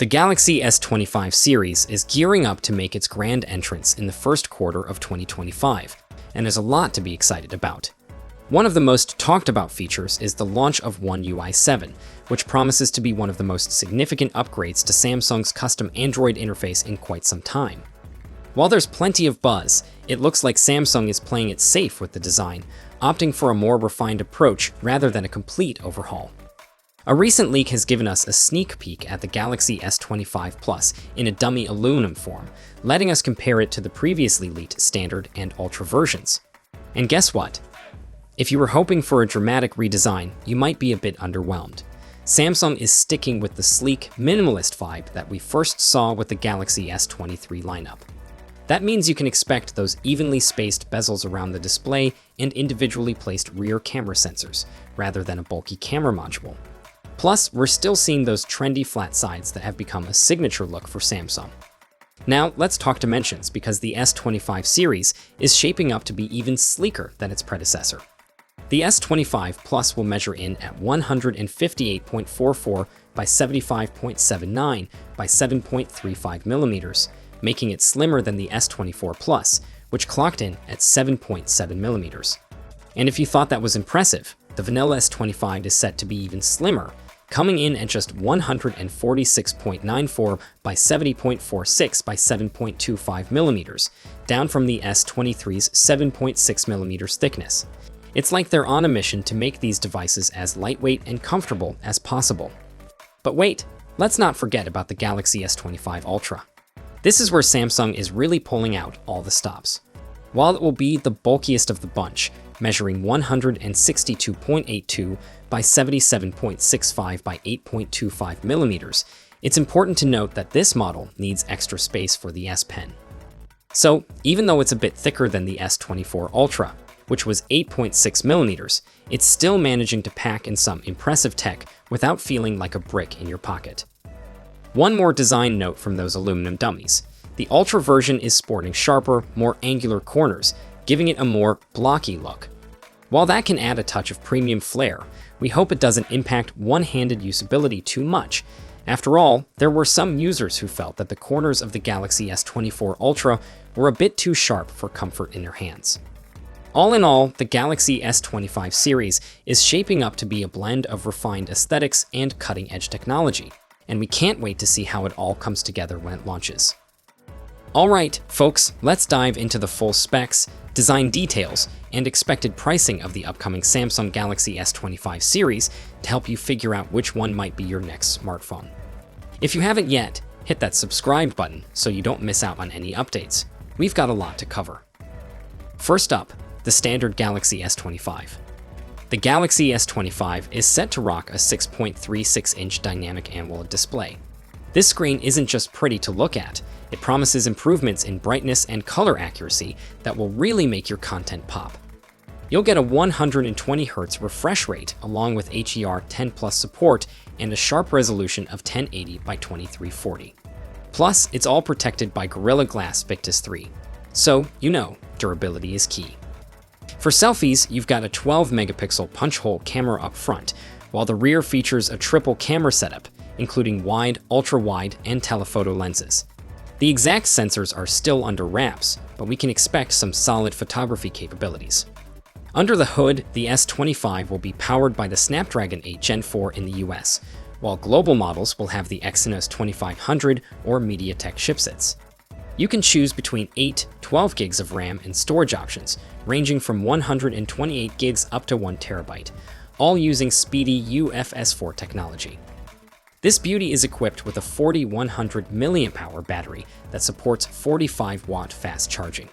The Galaxy S25 series is gearing up to make its grand entrance in the first quarter of 2025, and there's a lot to be excited about. One of the most talked about features is the launch of One UI 7, which promises to be one of the most significant upgrades to Samsung's custom Android interface in quite some time. While there's plenty of buzz, it looks like Samsung is playing it safe with the design, opting for a more refined approach rather than a complete overhaul. A recent leak has given us a sneak peek at the Galaxy S25 Plus in a dummy aluminum form, letting us compare it to the previously leaked standard and Ultra versions. And guess what? If you were hoping for a dramatic redesign, you might be a bit underwhelmed. Samsung is sticking with the sleek, minimalist vibe that we first saw with the Galaxy S23 lineup. That means you can expect those evenly spaced bezels around the display and individually placed rear camera sensors, rather than a bulky camera module. Plus, we're still seeing those trendy flat sides that have become a signature look for Samsung. Now, let's talk dimensions, because the S25 series is shaping up to be even sleeker than its predecessor. The S25 Plus will measure in at 158.44 by 75.79 by 7.35 millimeters, making it slimmer than the S24 Plus, which clocked in at 7.7 millimeters. And if you thought that was impressive, the vanilla S25 is set to be even slimmer, coming in at just 146.94 by 70.46 by 7.25 millimeters, down from the S23's 7.6 millimeters thickness. It's like they're on a mission to make these devices as lightweight and comfortable as possible. But wait, let's not forget about the Galaxy S25 Ultra. This is where Samsung is really pulling out all the stops. While it will be the bulkiest of the bunch, measuring 162.82 by 77.65 by 8.25 millimeters, it's important to note that this model needs extra space for the S Pen. So, even though it's a bit thicker than the S24 Ultra, which was 8.6 millimeters, it's still managing to pack in some impressive tech without feeling like a brick in your pocket. One more design note from those aluminum dummies. The Ultra version is sporting sharper, more angular corners, giving it a more blocky look. While that can add a touch of premium flair, we hope it doesn't impact one-handed usability too much. After all, there were some users who felt that the corners of the Galaxy S24 Ultra were a bit too sharp for comfort in their hands. All in all, the Galaxy S25 series is shaping up to be a blend of refined aesthetics and cutting-edge technology, and we can't wait to see how it all comes together when it launches. Alright, folks, let's dive into the full specs, design details, and expected pricing of the upcoming Samsung Galaxy S25 series to help you figure out which one might be your next smartphone. If you haven't yet, hit that subscribe button so you don't miss out on any updates. We've got a lot to cover. First up, the standard Galaxy S25. The Galaxy S25 is set to rock a 6.36-inch dynamic AMOLED display. This screen isn't just pretty to look at, it promises improvements in brightness and color accuracy that will really make your content pop. You'll get a 120Hz refresh rate along with HDR10 Plus support and a sharp resolution of 1080 by 2340. Plus, it's all protected by Gorilla Glass Victus 3. So, durability is key. For selfies, you've got a 12-megapixel punch-hole camera up front, while the rear features a triple camera setup, including wide, ultra-wide, and telephoto lenses. The exact sensors are still under wraps, but we can expect some solid photography capabilities. Under the hood, the S25 will be powered by the Snapdragon 8 Gen 4 in the US, while global models will have the Exynos 2500 or MediaTek chipsets. You can choose between 12 gigs of RAM and storage options, ranging from 128 gigs up to 1 terabyte, all using speedy UFS4 technology. This beauty is equipped with a 4100 mAh battery that supports 45-watt fast charging.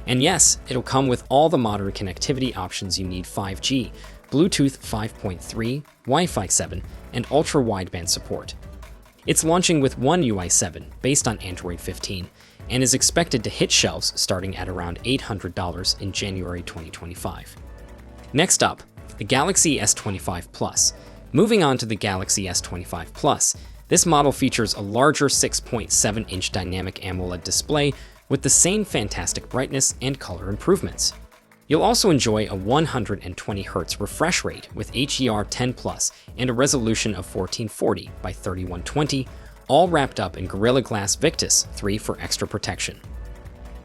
And yes, it'll come with all the modern connectivity options you need: 5G, Bluetooth 5.3, Wi-Fi 7, and ultra-wideband support. It's launching with One UI 7, based on Android 15, and is expected to hit shelves starting at around $800 in January 2025. Next up, the Galaxy S25 Plus. Moving on to the Galaxy S25 Plus, this model features a larger 6.7-inch dynamic AMOLED display with the same fantastic brightness and color improvements. You'll also enjoy a 120Hz refresh rate with HDR10 Plus and a resolution of 1440 by 3120, all wrapped up in Gorilla Glass Victus 3 for extra protection.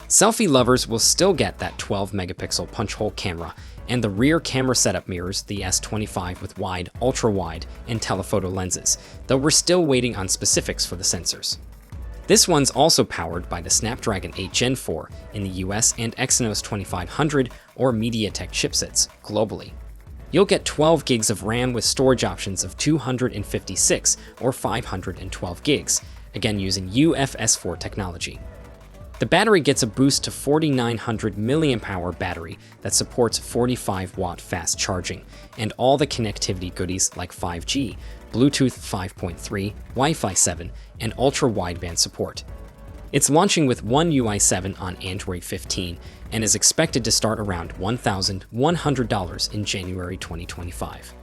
Selfie lovers will still get that 12-megapixel punch-hole camera, and the rear camera setup mirrors the S25 with wide, ultra-wide, and telephoto lenses, though we're still waiting on specifics for the sensors. This one's also powered by the Snapdragon 8 Gen 4 in the US and Exynos 2500 or MediaTek chipsets globally. You'll get 12 gigs of RAM with storage options of 256 or 512 gigs, again using UFS 4 technology. The battery gets a boost to 4900 mAh battery that supports 45-watt fast charging, and all the connectivity goodies like 5G, Bluetooth 5.3, Wi-Fi 7, and ultra-wideband support. It's launching with One UI 7 on Android 15 and is expected to start around $1,100 in January 2025.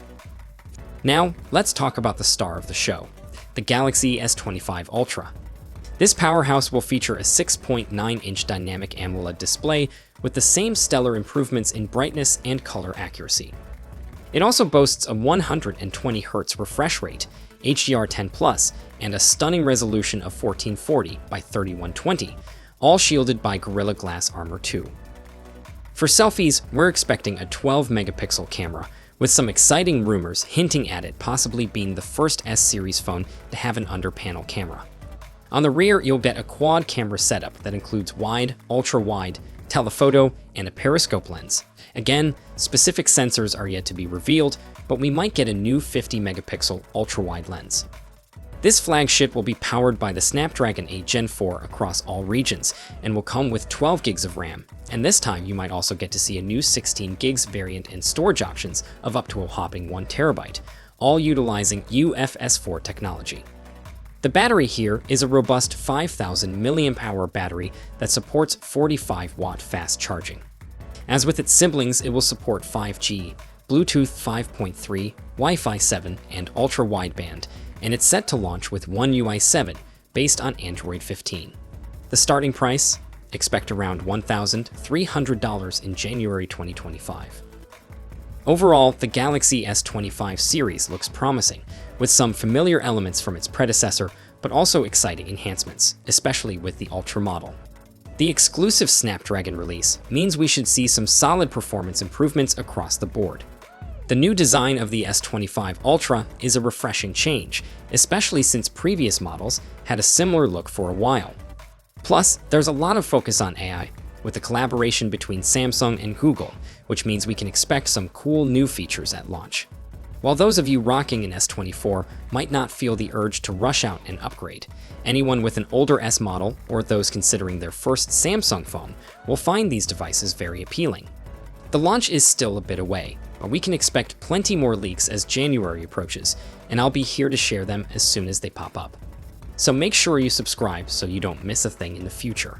Now, let's talk about the star of the show, the Galaxy S25 Ultra. This powerhouse will feature a 6.9-inch dynamic AMOLED display with the same stellar improvements in brightness and color accuracy. It also boasts a 120Hz refresh rate, HDR10+, and a stunning resolution of 1440 by 3120, all shielded by Gorilla Glass Armor 2. For selfies, we're expecting a 12-megapixel camera, with some exciting rumors hinting at it possibly being the first S-series phone to have an under-panel camera. On the rear, you'll get a quad camera setup that includes wide, ultra-wide, telephoto, and a periscope lens. Again, specific sensors are yet to be revealed, but we might get a new 50-megapixel ultra-wide lens. This flagship will be powered by the Snapdragon 8 Gen 4 across all regions, and will come with 12 gigs of RAM, and this time you might also get to see a new 16 gigs variant and storage options of up to a whopping 1 terabyte, all utilizing UFS 4 technology. The battery here is a robust 5000 mAh battery that supports 45-watt fast charging. As with its siblings, it will support 5G, Bluetooth 5.3, Wi-Fi 7, and ultra-wideband, and it's set to launch with One UI 7 based on Android 15. The starting price? Expect around $1,300 in January 2025. Overall, the Galaxy S25 series looks promising, with some familiar elements from its predecessor, but also exciting enhancements, especially with the Ultra model. The exclusive Snapdragon release means we should see some solid performance improvements across the board. The new design of the S25 Ultra is a refreshing change, especially since previous models had a similar look for a while. Plus, there's a lot of focus on AI, with a collaboration between Samsung and Google, which means we can expect some cool new features at launch. While those of you rocking an S24 might not feel the urge to rush out and upgrade, anyone with an older S model or those considering their first Samsung phone will find these devices very appealing. The launch is still a bit away, but we can expect plenty more leaks as January approaches, and I'll be here to share them as soon as they pop up. So make sure you subscribe so you don't miss a thing in the future.